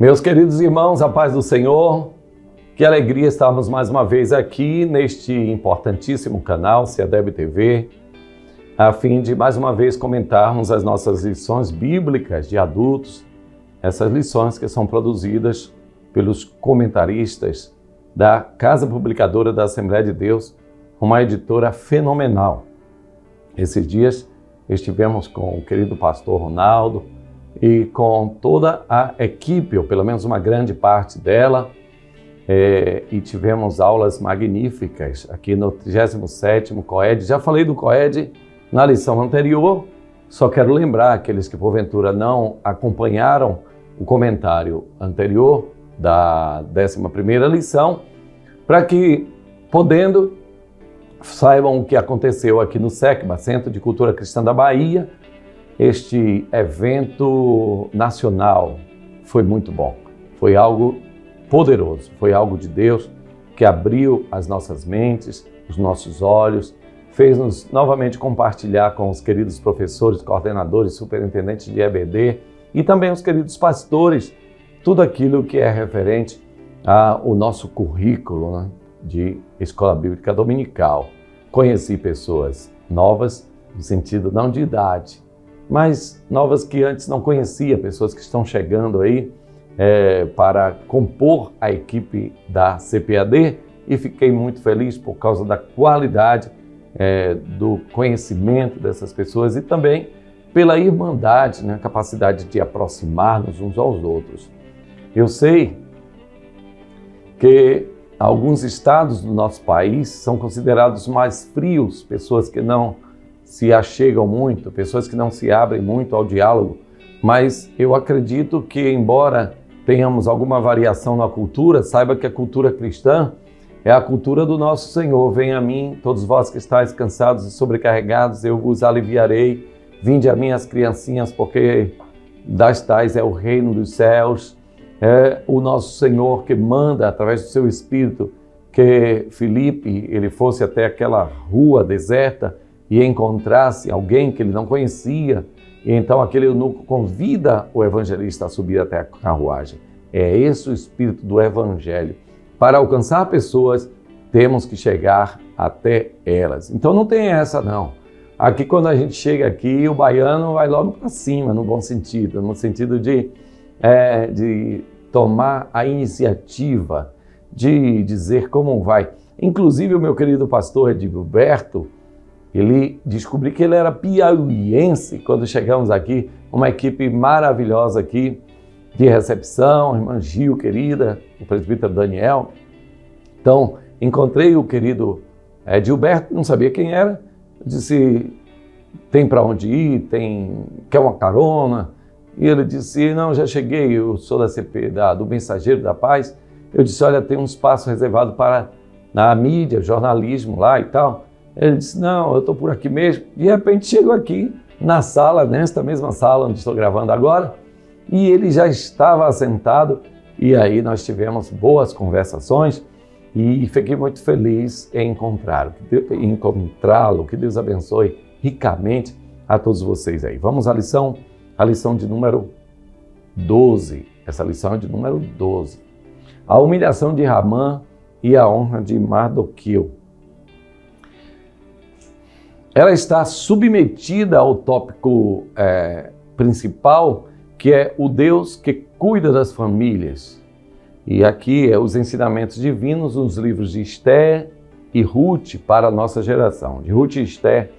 Meus queridos irmãos, a paz do Senhor, que alegria estarmos mais uma vez aqui neste importantíssimo canal CEDEB TV, a fim de mais uma vez comentarmos as nossas lições bíblicas de adultos, essas lições que são produzidas pelos comentaristas da Casa Publicadora da Assembleia de Deus, uma editora fenomenal. Esses dias estivemos com o querido pastor Ronaldo e com toda a equipe, ou pelo menos uma grande parte dela, e tivemos aulas magníficas aqui no 37º COED. Já falei do COED na lição anterior, só quero lembrar aqueles que porventura não acompanharam o comentário anterior da 11ª lição, para que, podendo, saibam o que aconteceu aqui no SECBA, Centro de Cultura Cristã da Bahia. Este evento nacional foi muito bom, foi algo poderoso, foi algo de Deus que abriu as nossas mentes, os nossos olhos, fez-nos novamente compartilhar com os queridos professores, coordenadores, superintendentes de EBD e também os queridos pastores, tudo aquilo que é referente ao nosso currículo, né, de Escola Bíblica Dominical. Conheci pessoas novas, no sentido não de idade, mas novas que antes não conhecia, pessoas que estão chegando aí para compor a equipe da CPAD, e fiquei muito feliz por causa da qualidade do conhecimento dessas pessoas e também pela irmandade, né, a capacidade de aproximar-nos uns aos outros. Eu sei que alguns estados do nosso país são considerados mais frios, pessoas que não se achegam muito, pessoas que não se abrem muito ao diálogo, mas eu acredito que, embora tenhamos alguma variação na cultura, saiba que a cultura cristã é a cultura do nosso Senhor. Venha a mim, todos vós que estáis cansados e sobrecarregados, eu vos aliviarei. Vinde a mim as criancinhas, porque das tais é o reino dos céus. É o nosso Senhor que manda, através do seu Espírito, que Filipe ele fosse até aquela rua deserta e encontrasse alguém que ele não conhecia, e então aquele eunuco convida o evangelista a subir até a carruagem. É esse o espírito do evangelho. Para alcançar pessoas, temos que chegar até elas. Então não tem essa não. Aqui quando a gente chega aqui, o baiano vai logo para cima, no bom sentido, no sentido de tomar a iniciativa, de dizer como vai. Inclusive o meu querido pastor Edilberto, ele descobri que ele era piauiense quando chegamos aqui, uma equipe maravilhosa aqui de recepção, irmã Gil, querida, o presbítero Daniel. Então, encontrei o querido Edilberto, não sabia quem era, disse, tem para onde ir, quer uma carona? E ele disse, não, já cheguei, eu sou da CP, do Mensageiro da Paz. Eu disse, olha, tem um espaço reservado para na mídia, jornalismo lá e tal. Ele disse, não, eu estou por aqui mesmo. De repente chego aqui na sala, nesta mesma sala onde estou gravando agora, e ele já estava assentado, e aí nós tivemos boas conversações e fiquei muito feliz em encontrá-lo. Que Deus abençoe ricamente a todos vocês aí. Vamos à lição de número 12. Essa lição é de número 12. A humilhação de Ramã e a honra de Mardoqueu. Ela está submetida ao tópico principal, que é o Deus que cuida das famílias. E aqui os ensinamentos divinos nos livros de Esther e Ruth para a nossa geração. De Ruth e Esther,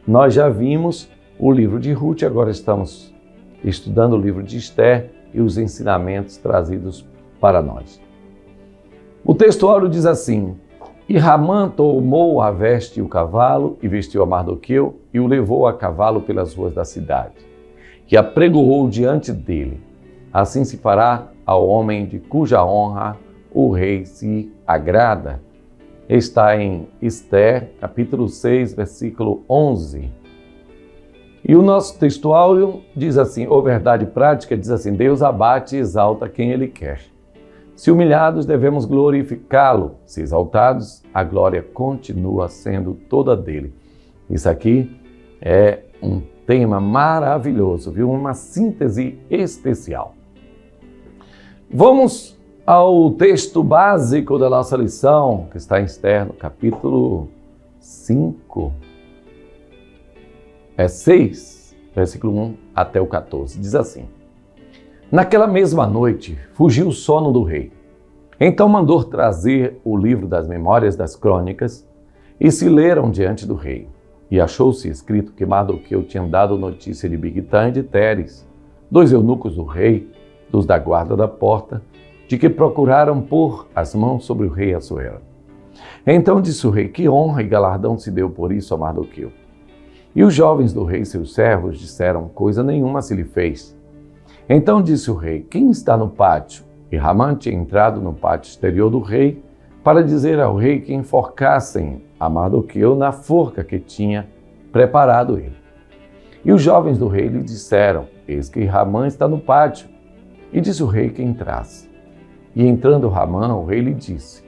nós já vimos o livro de Ruth, agora estamos estudando o livro de Esther e os ensinamentos trazidos para nós. O textuário diz assim: E Ramã tomou a veste e o cavalo, e vestiu a Mardoqueu, e o levou a cavalo pelas ruas da cidade, e apregoou diante dele. Assim se fará ao homem de cuja honra o rei se agrada. Está em Esther, capítulo 6, versículo 11. E o nosso textuário diz assim, ou verdade prática, diz assim, Deus abate e exalta quem Ele quer. Se humilhados, devemos glorificá-lo. Se exaltados, a glória continua sendo toda dele. Isso aqui é um tema maravilhoso, viu? Uma síntese especial. Vamos ao texto básico da nossa lição, que está em Esther, no capítulo 5, 6, versículo 1 até o 14. Diz assim: Naquela mesma noite, fugiu o sono do rei. Então mandou trazer o livro das memórias das crônicas e se leram diante do rei. E achou-se escrito que Mardoqueu tinha dado notícia de Bigtã e de Teres, 2 eunucos do rei, dos da guarda da porta, de que procuraram pôr as mãos sobre o rei Assuero. Então disse o rei: que honra e galardão se deu por isso a Mardoqueu. E os jovens do rei, seus servos, disseram: coisa nenhuma se lhe fez. Então disse o rei: quem está no pátio? E Ramã tinha entrado no pátio exterior do rei para dizer ao rei que enforcassem a Mardoqueu na forca que tinha preparado ele. E os jovens do rei lhe disseram: eis que Ramã está no pátio. E disse o rei que entrasse. E entrando Ramã, o rei lhe disse: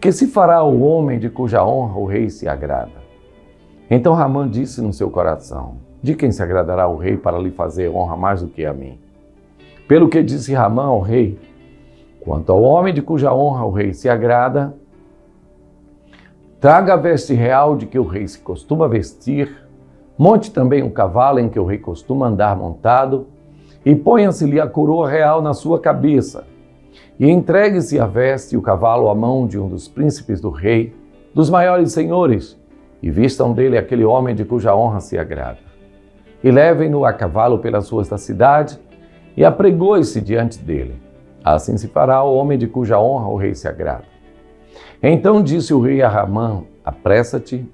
que se fará ao homem de cuja honra o rei se agrada? Então Ramã disse no seu coração: de quem se agradará o rei para lhe fazer honra mais do que a mim? Pelo que disse Ramã ao rei: quanto ao homem de cuja honra o rei se agrada, traga a veste real de que o rei se costuma vestir, monte também o cavalo em que o rei costuma andar montado, e ponha-se-lhe a coroa real na sua cabeça, e entregue-se a veste e o cavalo à mão de um dos príncipes do rei, dos maiores senhores, e vistam dele aquele homem de cuja honra se agrada. E levem-no a cavalo pelas ruas da cidade, e apregoe-se diante dele. Assim se fará ao homem de cuja honra o rei se agrada. Então disse o rei a Ramã: apressa-te,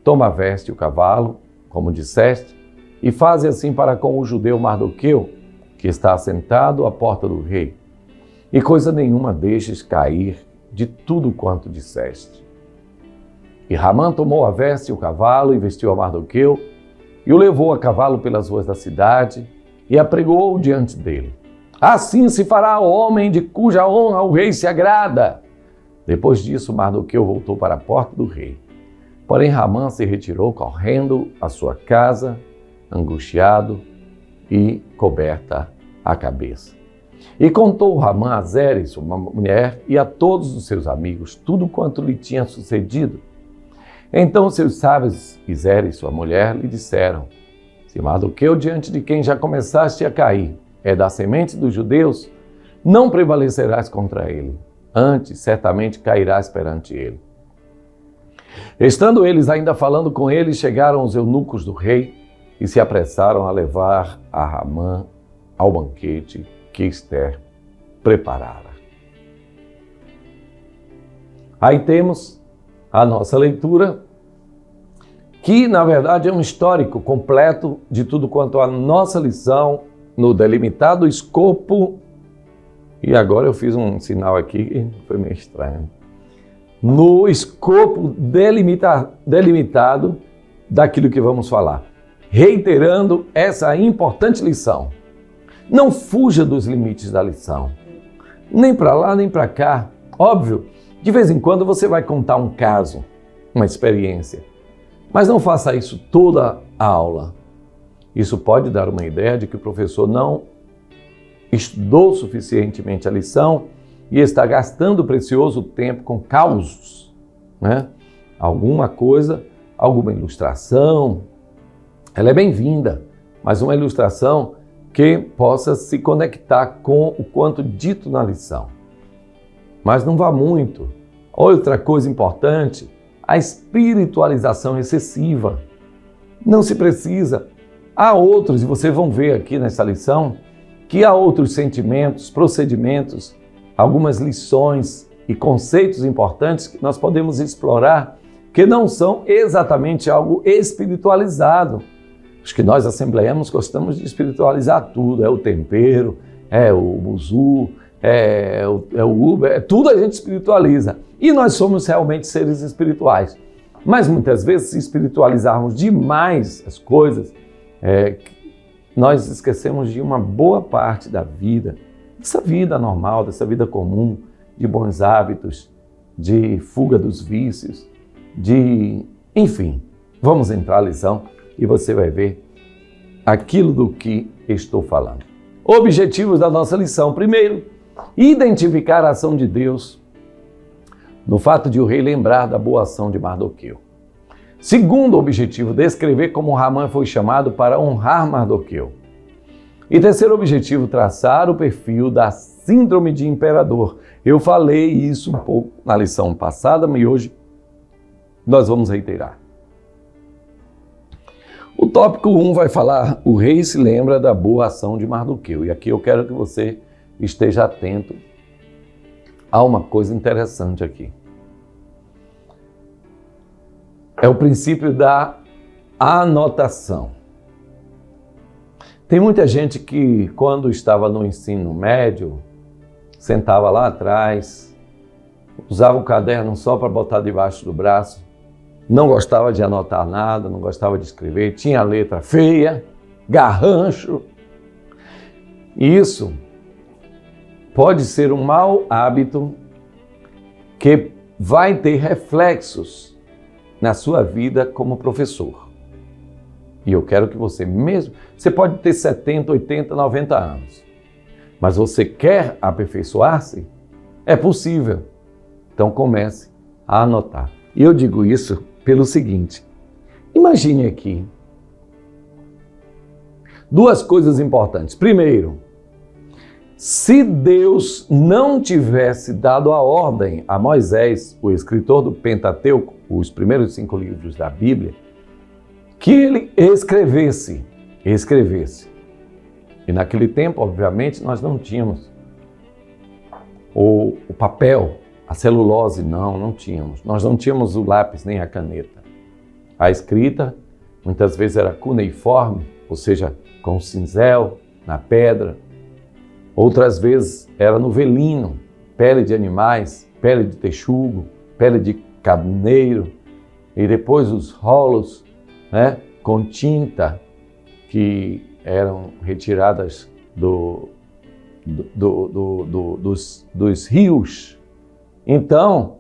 toma a veste e o cavalo, como disseste, e faze assim para com o judeu Mardoqueu, que está assentado à porta do rei, e coisa nenhuma deixes cair de tudo quanto disseste. E Ramã tomou a veste e o cavalo e vestiu a Mardoqueu, e o levou a cavalo pelas ruas da cidade, e apregou-o diante dele. Assim se fará ao homem de cuja honra o rei se agrada. Depois disso, Mardoqueu voltou para a porta do rei. Porém, Ramã se retirou correndo à sua casa, angustiado e coberta a cabeça. E contou Ramã a Zeres, sua mulher, e a todos os seus amigos, tudo quanto lhe tinha sucedido. Então seus sábios e Zeres, sua mulher, lhe disseram: se Mardoqueu, diante de quem já começaste a cair, é da semente dos judeus, não prevalecerás contra ele. Antes, certamente cairás perante ele. Estando eles ainda falando com ele, chegaram os eunucos do rei e se apressaram a levar a Ramã ao banquete que Esther preparara. Aí temos a nossa leitura, que na verdade é um histórico completo de tudo quanto a nossa lição no delimitado escopo, e agora eu fiz um sinal aqui que foi meio estranho, no escopo delimitado daquilo que vamos falar, reiterando essa importante lição. Não fuja dos limites da lição, nem para lá nem para cá. Óbvio, de vez em quando você vai contar um caso, uma experiência, mas não faça isso toda a aula. Isso pode dar uma ideia de que o professor não estudou suficientemente a lição e está gastando precioso tempo com causos, né? Alguma coisa, alguma ilustração, ela é bem-vinda, mas uma ilustração que possa se conectar com o quanto dito na lição. Mas não vá muito. Outra coisa importante, a espiritualização excessiva. Não se precisa. Há outros, e vocês vão ver aqui nessa lição, que há outros sentimentos, procedimentos, algumas lições e conceitos importantes que nós podemos explorar, que não são exatamente algo espiritualizado. Acho que nós, assembleianos, gostamos de espiritualizar tudo. É o tempero, é o buzu, é o Uber, tudo a gente espiritualiza. E nós somos realmente seres espirituais. Mas muitas vezes, se espiritualizarmos demais as coisas, nós esquecemos de uma boa parte da vida, dessa vida normal, dessa vida comum, de bons hábitos, de fuga dos vícios, enfim, vamos entrar na lição e você vai ver aquilo do que estou falando. Objetivos da nossa lição. Primeiro, identificar a ação de Deus no fato de o rei lembrar da boa ação de Mardoqueu. Segundo objetivo, descrever como Hamã foi chamado para honrar Mardoqueu. E terceiro objetivo, traçar o perfil da síndrome de imperador. Eu falei isso um pouco na lição passada, mas hoje nós vamos reiterar. O tópico 1 vai falar, o rei se lembra da boa ação de Mardoqueu. E aqui eu quero que você esteja atento a uma coisa interessante aqui. É o princípio da anotação. Tem muita gente que, quando estava no ensino médio, sentava lá atrás, usava o caderno só para botar debaixo do braço, não gostava de anotar nada, não gostava de escrever, tinha letra feia, garrancho. Isso pode ser um mau hábito que vai ter reflexos na sua vida como professor. E eu quero que você mesmo... Você pode ter 70, 80, 90 anos, mas você quer aperfeiçoar-se? É possível. Então comece a anotar. E eu digo isso pelo seguinte. Imagine aqui duas coisas importantes. Primeiro, se Deus não tivesse dado a ordem a Moisés, o escritor do Pentateuco, os primeiros 5 livros da Bíblia, que ele escrevesse. E naquele tempo, obviamente, nós não tínhamos o papel, a celulose, não tínhamos. Nós não tínhamos o lápis nem a caneta. A escrita, muitas vezes, era cuneiforme, ou seja, com cinzel, na pedra. Outras vezes era no velino, pele de animais, pele de texugo, pele de carneiro, e depois os rolos, com tinta que eram retiradas dos rios. Então,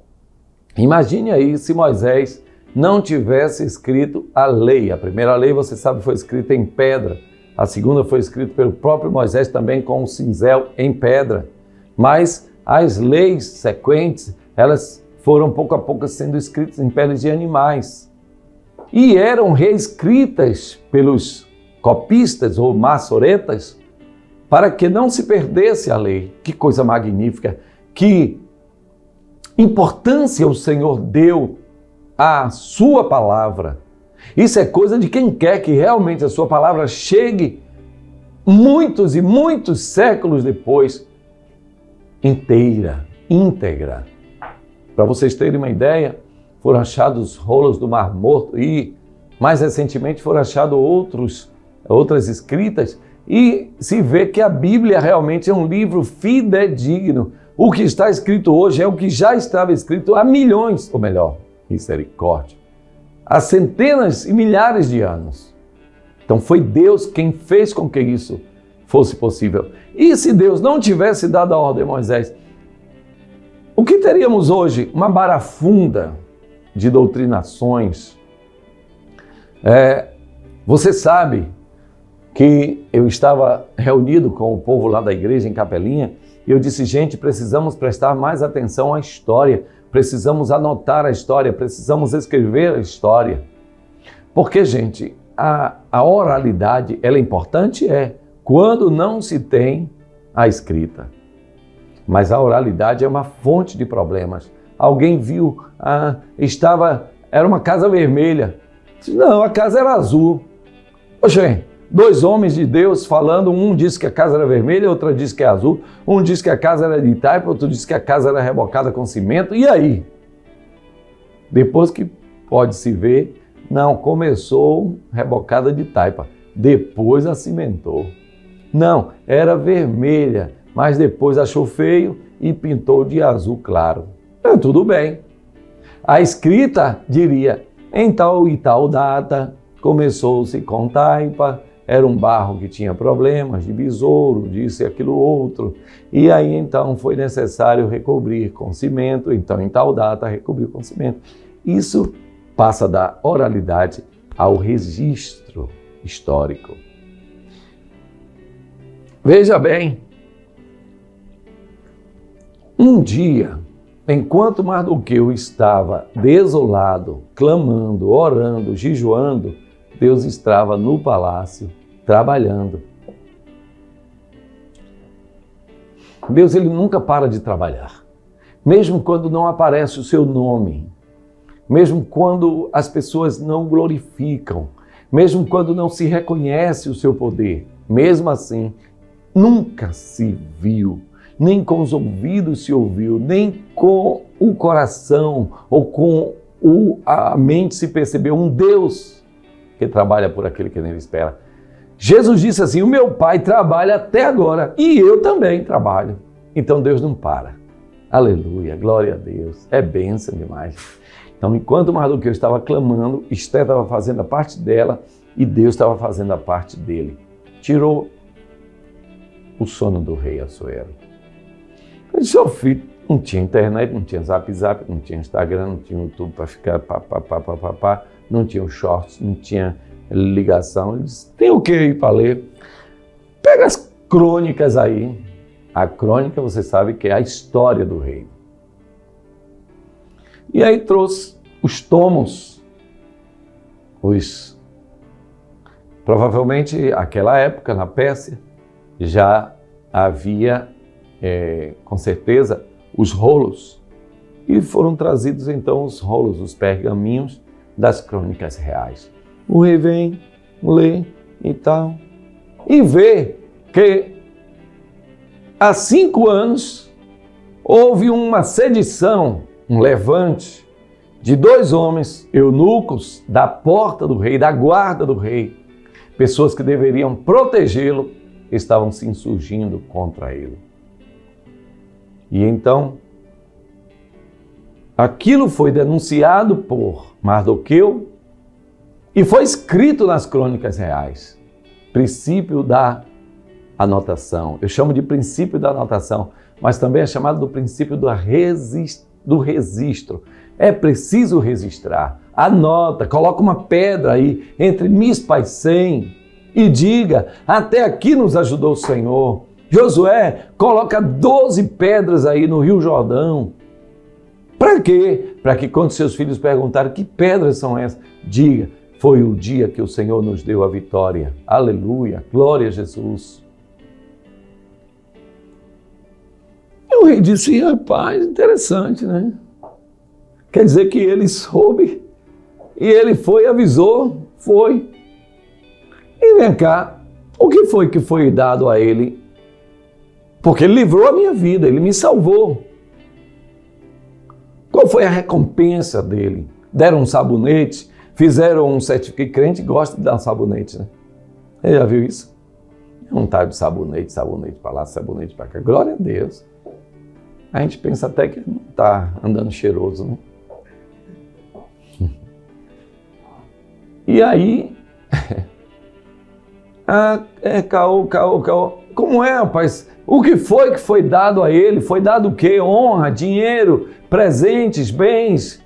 imagine aí se Moisés não tivesse escrito a lei. A primeira lei, você sabe, foi escrita em pedra. A segunda foi escrita pelo próprio Moisés também com um cinzel em pedra. Mas as leis sequentes, elas foram pouco a pouco sendo escritas em peles de animais. E eram reescritas pelos copistas ou maçoretas para que não se perdesse a lei. Que coisa magnífica! Que importância o Senhor deu à sua palavra. Isso é coisa de quem quer que realmente a sua palavra chegue muitos e muitos séculos depois, íntegra. Para vocês terem uma ideia, foram achados rolos do Mar Morto e, mais recentemente, foram achados outras escritas e se vê que a Bíblia realmente é um livro fidedigno. O que está escrito hoje é o que já estava escrito há milhões, ou melhor, misericórdia, há centenas e milhares de anos. Então foi Deus quem fez com que isso fosse possível. E se Deus não tivesse dado a ordem a Moisés, o que teríamos hoje? Uma barafunda de doutrinações. Você sabe que eu estava reunido com o povo lá da igreja em Capelinha e eu disse, gente, precisamos prestar mais atenção à história, precisamos anotar a história, precisamos escrever a história. Porque, gente, a oralidade, ela é importante? Quando não se tem a escrita. Mas a oralidade é uma fonte de problemas. Alguém viu, era uma casa vermelha. Não, a casa era azul. Poxa, 2 homens de Deus falando, um disse que a casa era vermelha, outro disse que é azul, um disse que a casa era de taipa, outro disse que a casa era rebocada com cimento. E aí? Depois que pode se ver, não, começou rebocada de taipa, depois acimentou. Não, era vermelha, mas depois achou feio e pintou de azul claro. Tudo bem. A escrita diria, em tal e tal data, começou-se com taipa, era um barro que tinha problemas de besouro, disse aquilo outro, e aí então foi necessário recobrir com cimento, então em tal data recobriu com cimento. Isso passa da oralidade ao registro histórico. Veja bem, Um dia, enquanto Mardoqueu estava desolado, clamando, orando, jejuando, Deus estava no palácio, trabalhando. Deus, ele nunca para de trabalhar. Mesmo quando não aparece o seu nome, mesmo quando as pessoas não glorificam, mesmo quando não se reconhece o seu poder, mesmo assim, nunca se viu, nem com os ouvidos se ouviu, nem com o coração ou com a mente se percebeu um Deus que trabalha por aquele que nele espera. Jesus disse assim: o meu Pai trabalha até agora e eu também trabalho. Então Deus não para. Aleluia, glória a Deus. É bênção demais. Então, enquanto Mardoqueu estava clamando, Esther estava fazendo a parte dela e Deus estava fazendo a parte dele. Tirou o sono do rei Assuero. Eu disse: ô filho, não tinha internet, não tinha Zap, não tinha Instagram, não tinha YouTube para ficar pá, não tinha os shorts, não tinha ligação. Ele disse: tem o que aí para ler? Pega as crônicas aí. A crônica, você sabe que é a história do rei. E aí trouxe os tomos, provavelmente naquela época, na Pérsia, já havia, com certeza, os rolos. E foram trazidos então os rolos, os pergaminhos das crônicas reais. O rei vem, lê e tal, e vê que há 5 anos houve uma sedição, um levante de 2 homens eunucos da porta do rei, da guarda do rei. Pessoas que deveriam protegê-lo estavam se insurgindo contra ele. E então, aquilo foi denunciado por Mardoqueu e foi escrito nas crônicas reais. Princípio da anotação. Eu chamo de princípio da anotação, mas também é chamado do princípio do registro. É preciso registrar. Anota, coloca uma pedra aí entre Mispa e Sem e diga: até aqui nos ajudou o Senhor. Josué, coloca 12 pedras aí no Rio Jordão. Para quê? Para que quando seus filhos perguntarem que pedras são essas, diga: foi o dia que o Senhor nos deu a vitória. Aleluia, glória a Jesus. E o rei disse: rapaz, interessante, né? Quer dizer que ele soube e ele foi, avisou, foi. E vem cá, o que foi dado a ele? Porque ele livrou a minha vida, ele me salvou. Qual foi a recompensa dele? Deram um sabonete, fizeram um certificado. Crente gosta de dar um sabonete, né? Ele já viu isso? É um tal de sabonete para lá, sabonete para cá. Glória a Deus. A gente pensa até que não está andando cheiroso, né? E aí, caô. Como é, rapaz? O que foi dado a ele? Foi dado o quê? Honra, dinheiro, presentes, bens?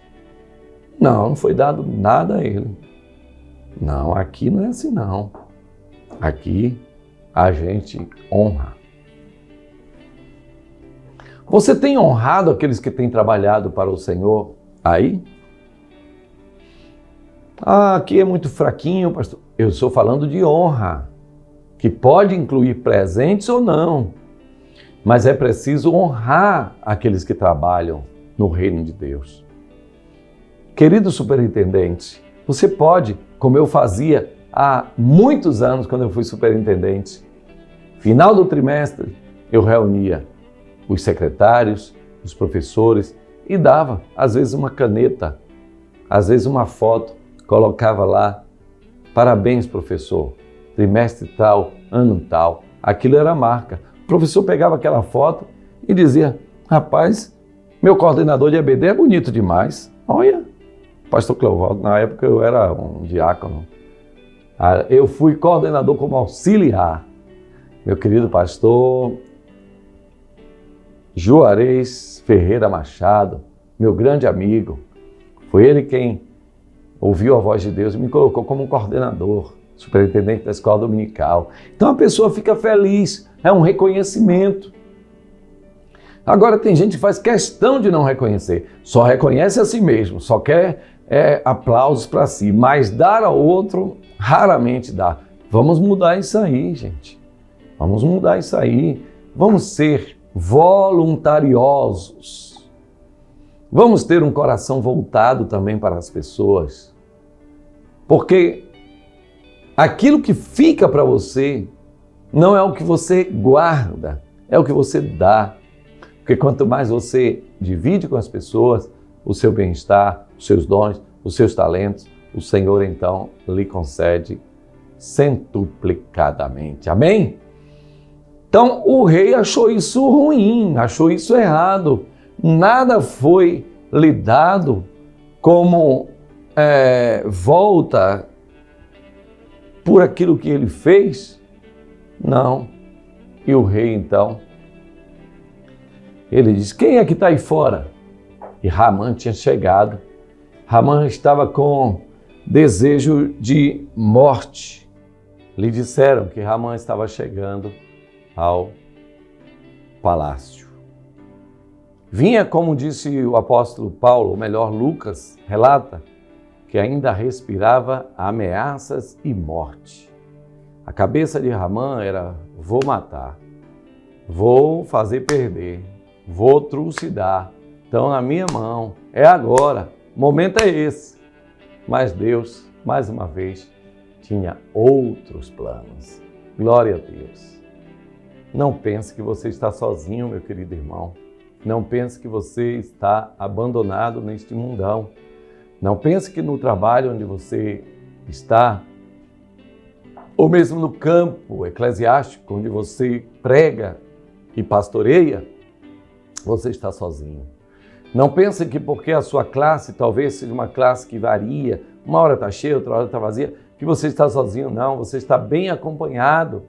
Não foi dado nada a ele. Não, aqui não é assim não. Aqui a gente honra. Você tem honrado aqueles que têm trabalhado para o Senhor aí? Aqui é muito fraquinho, pastor. Eu estou falando de honra, que pode incluir presentes ou não, mas é preciso honrar aqueles que trabalham no reino de Deus. Querido superintendente, você pode, como eu fazia há muitos anos quando eu fui superintendente, final do trimestre eu reunia os secretários, os professores e dava, às vezes, uma caneta, às vezes uma foto, colocava lá: parabéns, professor, trimestre tal, ano tal. Aquilo era a marca. O professor pegava aquela foto e dizia: rapaz, meu coordenador de EBD é bonito demais. Olha, pastor Cleovaldo, na época eu era um diácono. Eu fui coordenador como auxiliar. Meu querido pastor Juarez Ferreira Machado, meu grande amigo, foi ele quem ouviu a voz de Deus e me colocou como coordenador, superintendente da escola dominical. Então a pessoa fica feliz, é um reconhecimento. Agora tem gente que faz questão de não reconhecer, só reconhece a si mesmo, só quer aplausos para si, mas dar ao outro raramente dá. Vamos mudar isso aí, gente. Vamos mudar isso aí. Vamos ser voluntariosos. Vamos ter um coração voltado também para as pessoas. Porque aquilo que fica para você não é o que você guarda, é o que você dá. Porque quanto mais você divide com as pessoas o seu bem-estar, os seus dons, os seus talentos, o Senhor então lhe concede centuplicadamente. Amém? Então o rei achou isso ruim, achou isso errado. Nada foi lhe dado como volta por aquilo que ele fez. Não. E o rei então, ele diz: quem é que está aí fora? E Ramã tinha chegado. Ramã estava com desejo de morte. Lhe disseram que Ramã estava chegando ao palácio. Vinha, como disse o apóstolo Paulo, ou melhor, Lucas, relata que ainda respirava ameaças e morte. A cabeça de Ramã era: vou matar, vou fazer perder, vou trucidar. Estão na minha mão, é agora, o momento é esse. Mas Deus, mais uma vez, tinha outros planos. Glória a Deus. Não pense que você está sozinho, meu querido irmão. Não pense que você está abandonado neste mundão. Não pense que no trabalho onde você está, ou mesmo no campo eclesiástico onde você prega e pastoreia, você está sozinho. Não pense que porque a sua classe talvez seja uma classe que varia, uma hora está cheia, outra hora está vazia, que você está sozinho. Não, você está bem acompanhado.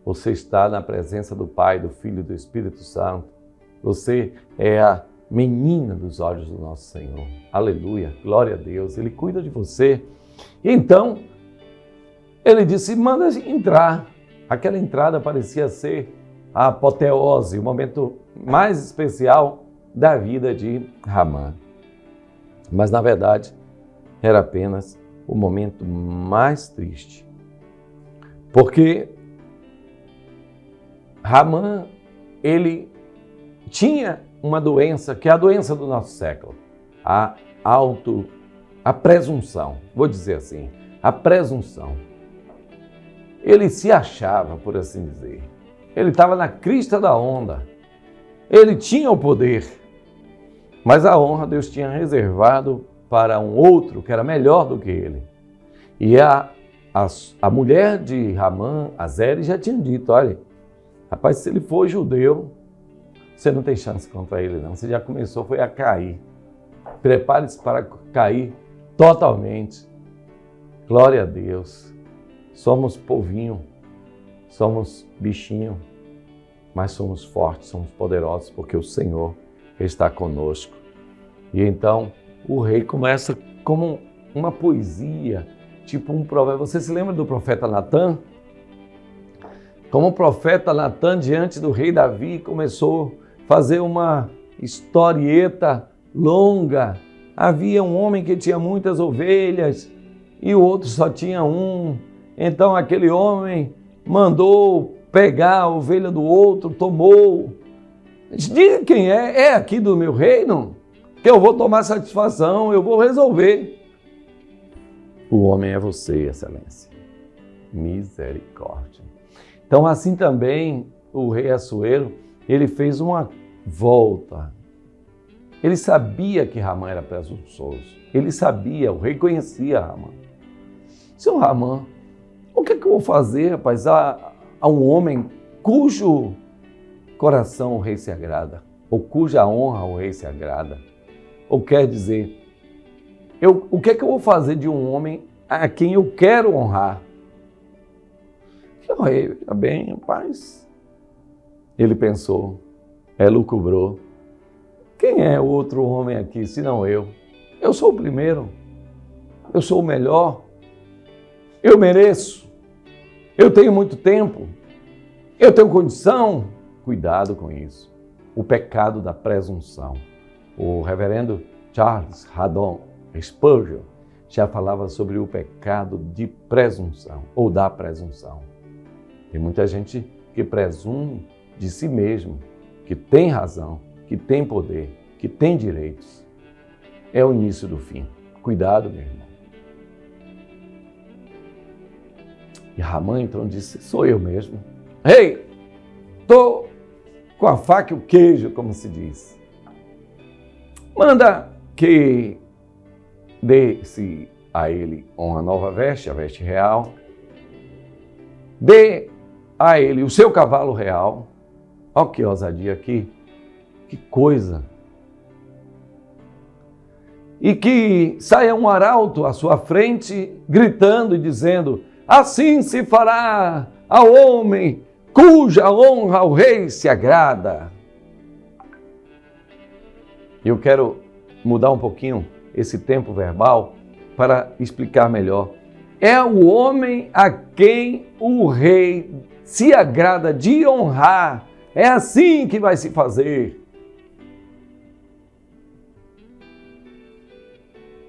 Você está na presença do Pai, do Filho e do Espírito Santo. Você é a menina dos olhos do nosso Senhor. Aleluia, glória a Deus. Ele cuida de você. E então, ele disse: manda entrar. Aquela entrada parecia ser a apoteose, o momento mais especial da vida de Ramã. Mas, na verdade, era apenas o momento mais triste. Porque Ramã, ele tinha uma doença, que é a doença do nosso século, a presunção, vou dizer assim, a presunção. Ele se achava, por assim dizer. Ele estava na crista da onda. Ele tinha o poder, mas a honra Deus tinha reservado para um outro que era melhor do que ele. E a mulher de Ramã, Azere, já tinha dito: olha, rapaz, se ele for judeu, você não tem chance contra ele, não. Você já começou, foi a cair. Prepare-se para cair totalmente. Glória a Deus. Somos povinho, somos bichinho, mas somos fortes, somos poderosos, porque o Senhor está conosco. E então o rei começa como uma poesia, tipo um provérbio. Você se lembra do profeta Natã? Como o profeta Natã, diante do rei Davi, começou a fazer uma historieta longa. Havia um homem que tinha muitas ovelhas e o outro só tinha um. Então aquele homem mandou pegar a ovelha do outro, tomou. Diga quem é aqui do meu reino, que eu vou tomar satisfação, eu vou resolver. O homem é você, excelência. Misericórdia. Então assim também o rei Assuero, ele fez uma volta. Ele sabia que Ramã era presunçoso. Ele sabia, o rei conhecia Ramã. Seu Ramã, o que é que eu vou fazer, rapaz, a um homem cujo coração o rei se agrada, ou cuja honra o rei se agrada? Ou quer dizer, o que é que eu vou fazer de um homem a quem eu quero honrar? O rei, veja bem, rapaz, ele pensou, elucubrou. Quem é o outro homem aqui, senão eu? Eu sou o primeiro, eu sou o melhor, eu mereço, eu tenho muito tempo, eu tenho condição. Cuidado com isso. o pecado da presunção. O reverendo Charles Haddon Spurgeon já falava sobre o pecado de presunção ou da presunção. Tem muita gente que presume de si mesmo, que tem razão, que tem poder, que tem direitos. É o início do fim. Cuidado, meu irmão. E Ramã então disse, sou eu mesmo. Ei, tô com a faca e o queijo, como se diz. Manda que dê-se a ele uma nova veste, a veste real. Dê a ele o seu cavalo real. Olha que ousadia aqui. Que coisa. E que saia um arauto à sua frente, gritando e dizendo, assim se fará ao homem cuja honra ao rei se agrada. Eu quero mudar um pouquinho esse tempo verbal para explicar melhor. É o homem a quem o rei se agrada de honrar. É assim que vai se fazer.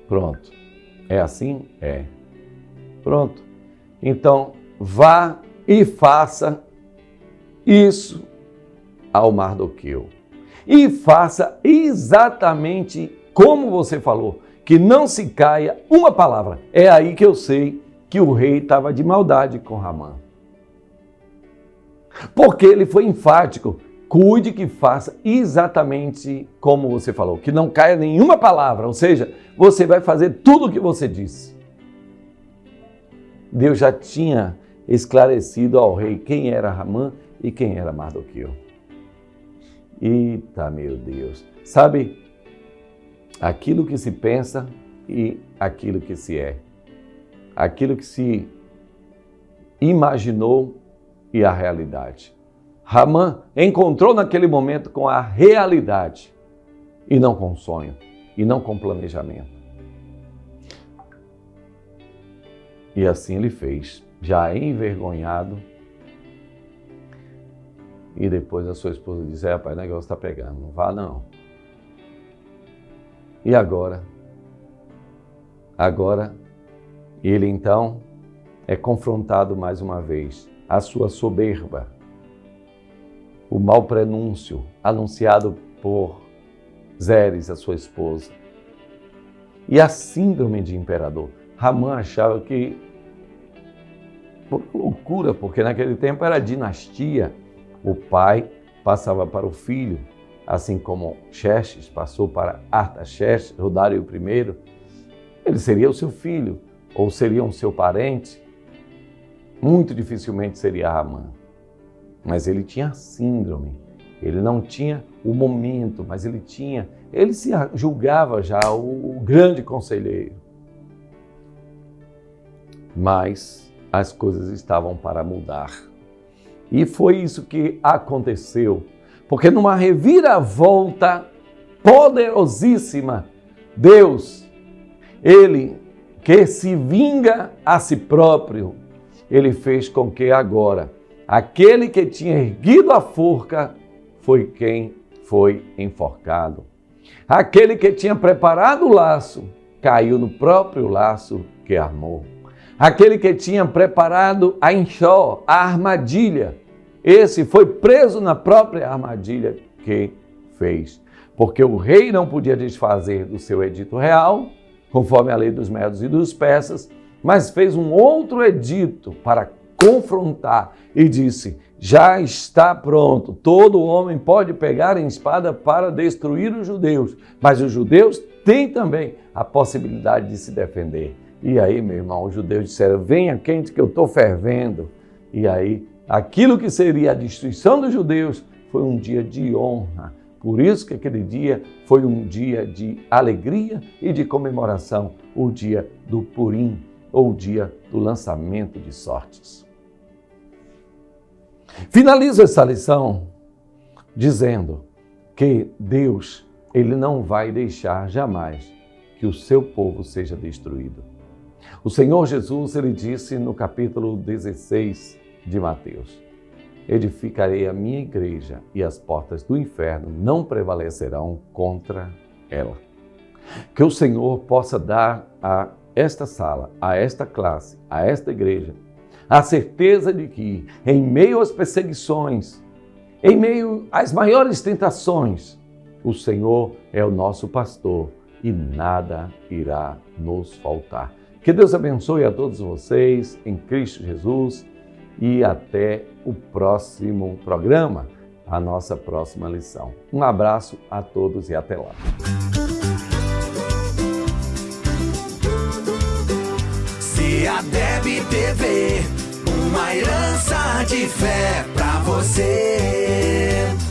Pronto. É assim? É. Pronto. Então, vá e faça isso ao Mardoqueu. E faça exatamente como você falou, que não se caia uma palavra. É aí que eu sei que o rei estava de maldade com Ramã. Porque ele foi enfático. Cuide que faça exatamente como você falou, que não caia nenhuma palavra, ou seja, você vai fazer tudo o que você disse. Deus já tinha esclarecido ao rei quem era Ramã e quem era Mardoqueu. Eita, meu Deus! Sabe, aquilo que se pensa e aquilo que se é. Aquilo que se imaginou e a realidade. Ramã encontrou naquele momento com a realidade e não com sonho, e não com planejamento. E assim ele fez, já envergonhado. E depois a sua esposa disse, rapaz, o negócio está pegando, não vá não. E agora? Agora, ele então é confrontado mais uma vez. A sua soberba, o mau prenúncio anunciado por Zeres, a sua esposa. E a síndrome de imperador. Ramã achava que, por loucura, porque naquele tempo era dinastia, o pai passava para o filho, assim como Xerxes passou para Artaxerxes, Rodário I, ele seria o seu filho, ou seria um seu parente. Muito dificilmente seria Ramã. Mas ele tinha a síndrome, ele não tinha o momento, mas ele se julgava já o grande conselheiro. Mas as coisas estavam para mudar. E foi isso que aconteceu, porque numa reviravolta poderosíssima, Deus, ele que se vinga a si próprio, ele fez com que agora aquele que tinha erguido a forca foi quem foi enforcado. Aquele que tinha preparado o laço caiu no próprio laço que armou. Aquele que tinha preparado a enxó, a armadilha, esse foi preso na própria armadilha que fez. Porque o rei não podia desfazer do seu edito real, conforme a lei dos medos e dos persas, mas fez um outro edito para confrontar e disse, já está pronto, todo homem pode pegar em espada para destruir os judeus, mas os judeus têm também a possibilidade de se defender. E aí, meu irmão, os judeus disseram, venha quente que eu estou fervendo. E aí, aquilo que seria a destruição dos judeus foi um dia de honra. Por isso que aquele dia foi um dia de alegria e de comemoração, o dia do Purim, ou o dia do lançamento de sortes. Finalizo essa lição dizendo que Deus, ele não vai deixar jamais que o seu povo seja destruído. O Senhor Jesus, ele disse no capítulo 16 de Mateus, edificarei a minha igreja e as portas do inferno não prevalecerão contra ela. Que o Senhor possa dar a esta sala, a esta classe, a esta igreja, a certeza de que, em meio às perseguições, em meio às maiores tentações, o Senhor é o nosso pastor e nada irá nos faltar. Que Deus abençoe a todos vocês em Cristo Jesus e até o próximo programa, a nossa próxima lição. Um abraço a todos e até lá. CEADEB TV, uma herança de fé pra você.